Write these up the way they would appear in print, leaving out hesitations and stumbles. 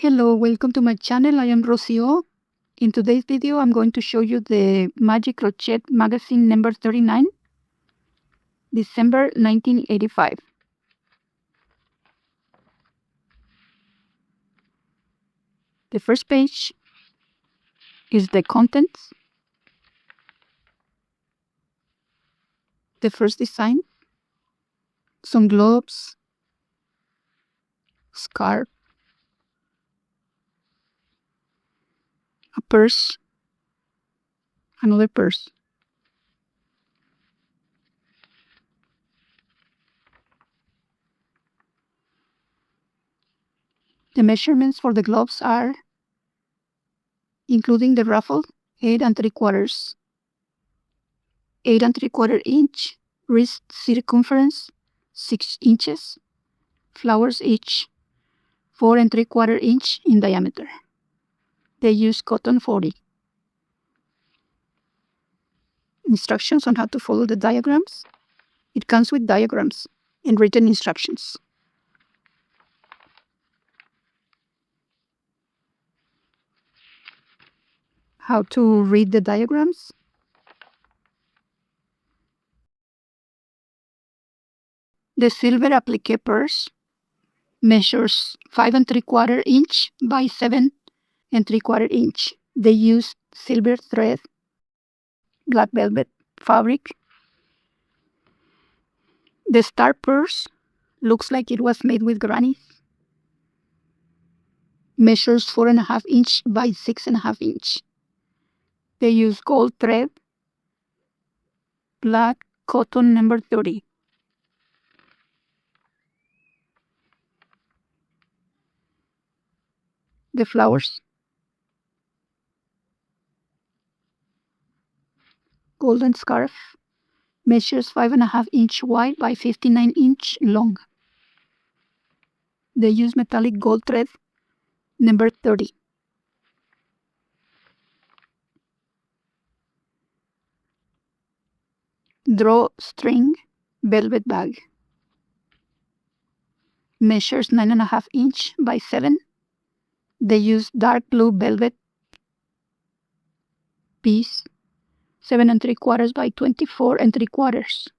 Hello, welcome to my channel. I am Rocio. In today's video, I'm going to show you the Magic Crochet Magazine number 39, December 1985. The first page is the contents. The first design, some gloves, scarf, a purse, another purse. The measurements for the gloves are, including the ruffle, 8 3/4, 8 3/4 inch, wrist circumference, 6 inches, flowers each 4 3/4 inch in diameter. They use cotton 40. Instructions on how to follow the diagrams. It comes with diagrams and written instructions. How to read the diagrams. The silver applique purse measures 5 3/4 inch by 7 3/4 inch. They use silver thread, black velvet fabric. The star purse looks like it was made with grannies. Measures 4.5 inch by 6.5 inch. They use gold thread, black cotton number 30. The flowers, golden scarf, measures 5.5 inch wide by 59 inch long. They use metallic gold thread number 30. Drawstring velvet bag, measures 9.5 inch by 7. They use dark blue velvet piece, 7 3/4 by 24 3/4.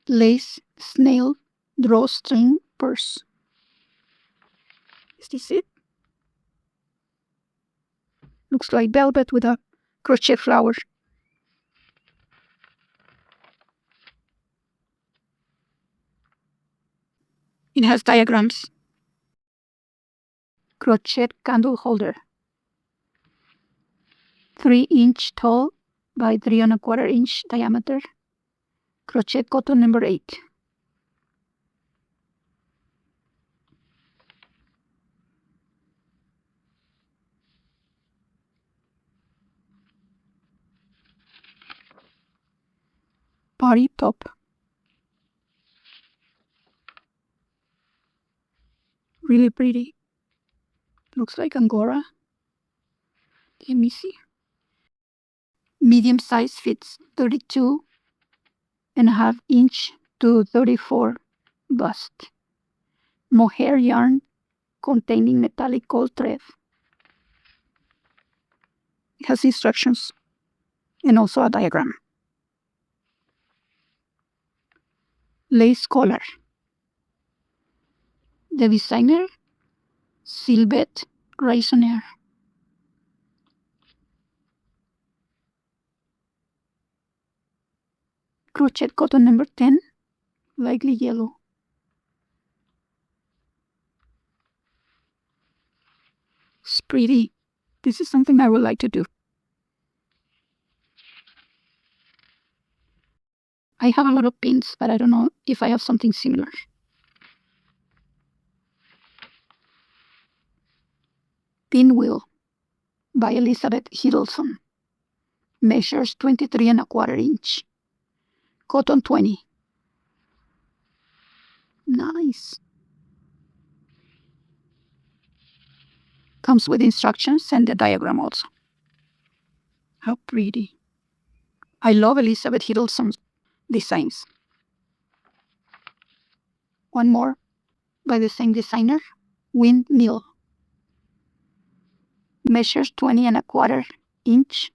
Lace snail drawstring purse. Is this it? Looks like velvet with a crochet flower. It has diagrams. Crochet candle holder, 3 inch tall by 3 1/4 inch diameter. Crochet cotton number 8. Party top, really pretty. Looks like Angora. Let me see. Medium size fits 32.5 inch to 34 bust. Mohair yarn containing metallic gold thread. It has instructions and also a diagram. Lace collar. The designer, Sylvette Raisonnier. Crochet cotton number 10, lightly yellow. It's pretty. This is something I would like to do. I have a lot of pins, but I don't know if I have something similar. Pinwheel by Elizabeth Hiddleston. Measures 23 1/4 inch. Cotton 20. Nice. Comes with instructions and the diagram also. How pretty. I love Elizabeth Hiddleston's designs. One more by the same designer, Windmill. Measures 20 and a quarter inch,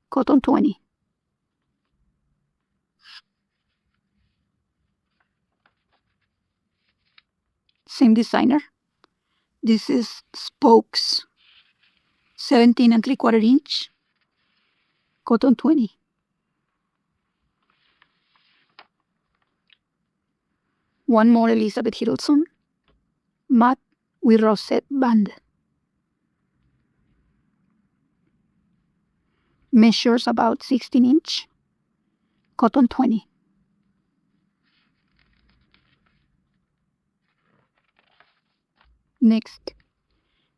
cotton 20. Same designer. This is Spokes, 17 and 3/4 inch, cotton 20. One more Elizabeth Hiddleston, matte with rosette band. Measures about 16 inch, cotton 20. Next,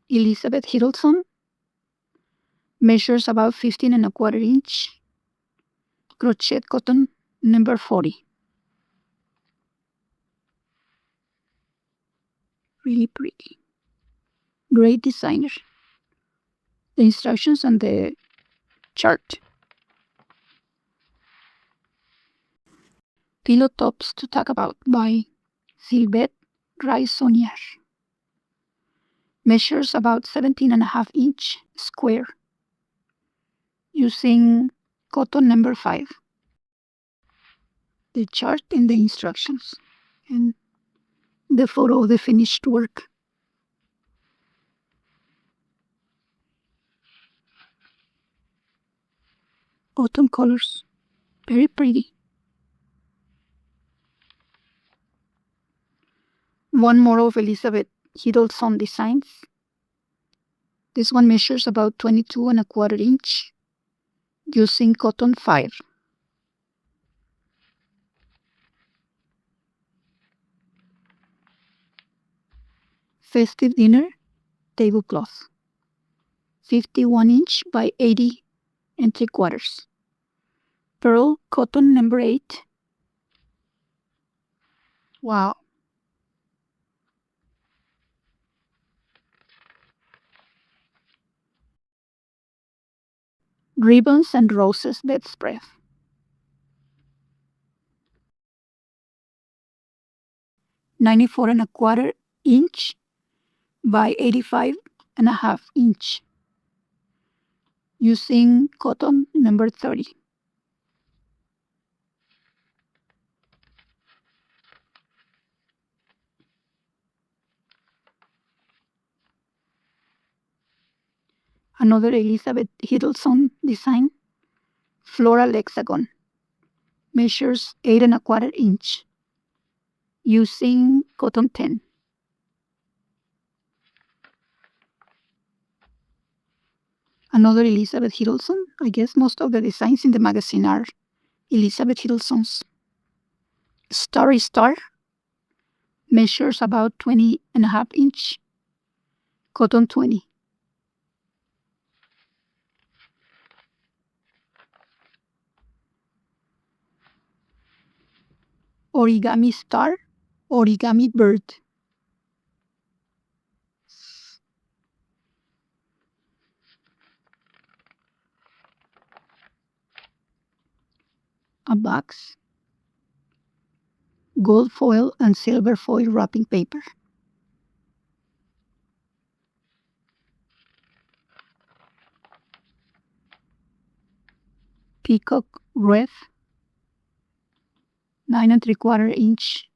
Elizabeth Hiddleston, measures about 15 and a quarter inch, crochet cotton number 40. Really pretty. Great designer. The instructions on the chart. Pillow tops to talk about by Sylvette Raisonnier. Measures about 17 and a half inch square, using cotton number 5. The chart and the instructions, and the photo of the finished work. Autumn colors, very pretty. One more of Elizabeth Hiddleston designs. This one measures about 22 and a quarter inch, using cotton 5. Festive dinner tablecloth, 51 inch by 80 and 3/4. Pearl cotton number 8. Wow. Ribbons and roses bedspread. $94 and a quarter inch by 85 and a half inch, using cotton number 30. Another Elizabeth Hiddleston design, floral hexagon, measures 8 and a quarter inch, using cotton 10. Another Elizabeth Hiddleston. I guess most of the designs in the magazine are Elizabeth Hiddleston's. Starry Star, measures about 20 and a half inch, cotton 20. Origami Star, origami bird. A box, gold foil and silver foil wrapping paper. Peacock wreath, 9 and 3/4 inch.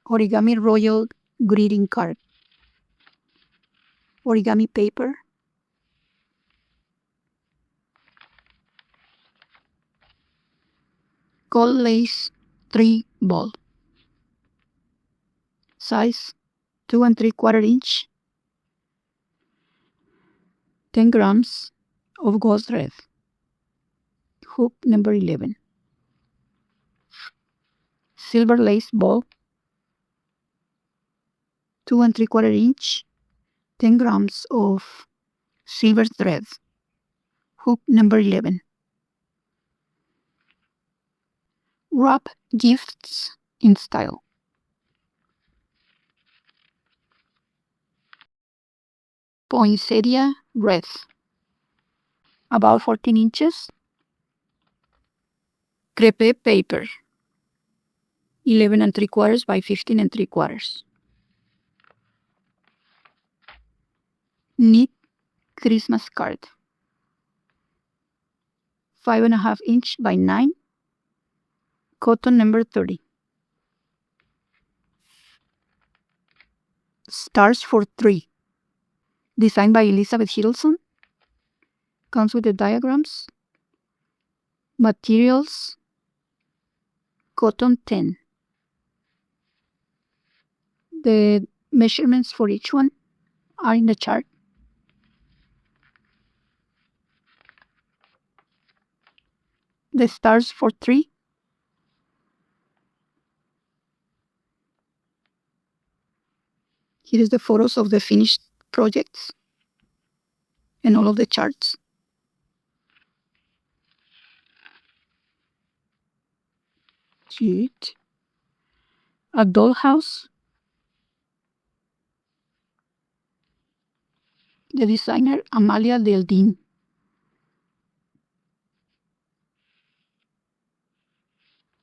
Origami royal greeting card. Origami paper. Gold lace 3 ball. Size 2 and 3/4 inch. 10 grams of gauze thread. Hook number 11. Silver lace ball, 2 and 3/4 inch. 10 grams of silver thread. Hook number 11. Wrap gifts in style. poinsettia red, about 14 inches. Crochet paper, 11 3/4 by 15 3/4. Knit Christmas card, 5.5 inch by 9, cotton number 30. Stars for 3, designed by Elizabeth Hiddleston. Comes with the diagrams. Materials, cotton 10. The measurements for each one are in the chart. The stars for 3. Here is the photos of the finished projects and all of the charts. Cute. A dollhouse. The designer Amalia Deldin.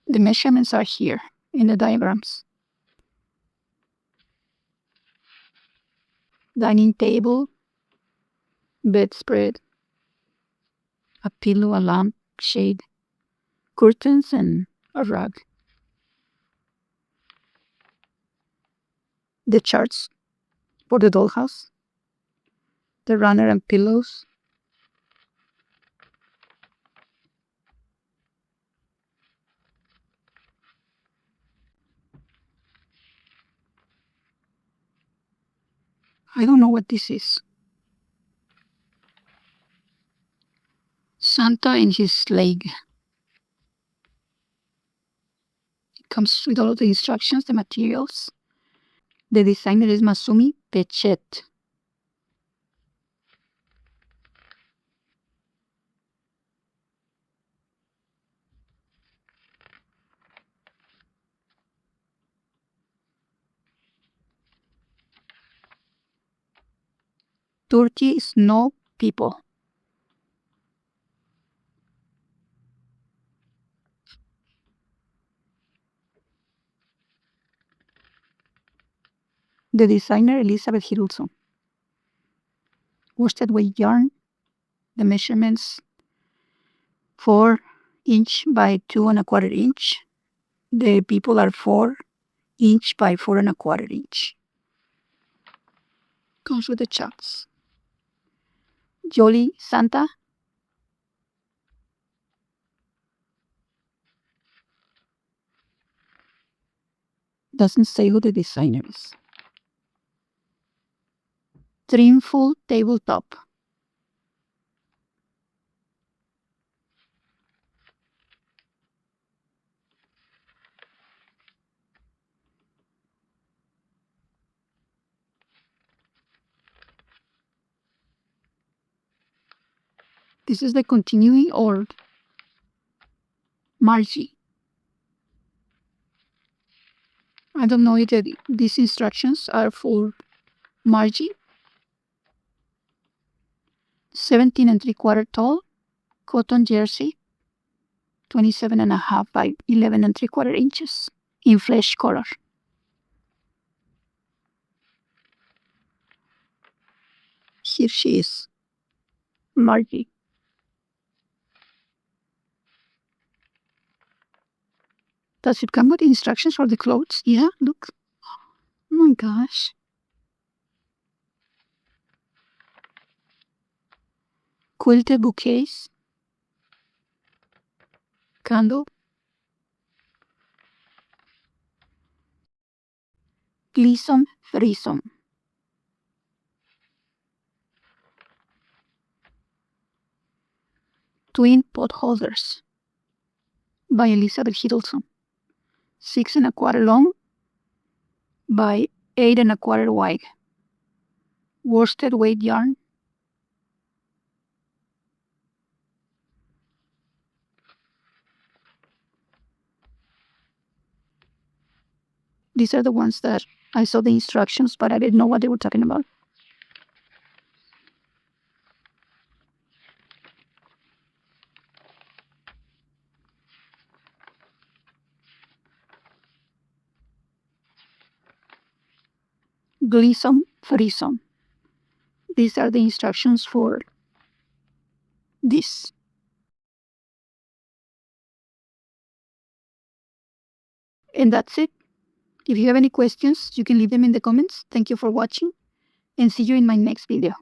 The measurements are here in the diagrams. Dining table, bedspread, a pillow, a lamp shade, curtains, and a rug. The charts for the dollhouse, the runner and pillows, I don't know what this is. Santa and his sleigh. It comes with all of the instructions, the materials. The designer is Masumi Pechet. Turkey Snow People. The designer Elizabeth Hiddleston. Worsted weight yarn. The measurements 4 inch by 2 1/4 inch. The people are 4 inch by 4 1/4 inch. Comes with the charts. Jolly Santa. Doesn't say who the designer is. Triumphal tabletop. This is the continuing or Margie. I don't know if these instructions are for Margie. 17 3/4 tall, cotton jersey, 27.5 by 11 3/4 inches in flesh color. Here she is, Margie. Does it come with instructions for the clothes? Yeah, look. Oh my gosh. Quilted bouquets. Candle. Gleason threesome. Twin pot holders by Elizabeth Hiddleston. 6 1/4 long by 8 1/4 wide. Worsted weight yarn. These are the ones that I saw the instructions, but I didn't know what they were talking about. Glissom frisson. These are the instructions for this. And that's it. If you have any questions, you can leave them in the comments. Thank you for watching, and see you in my next video.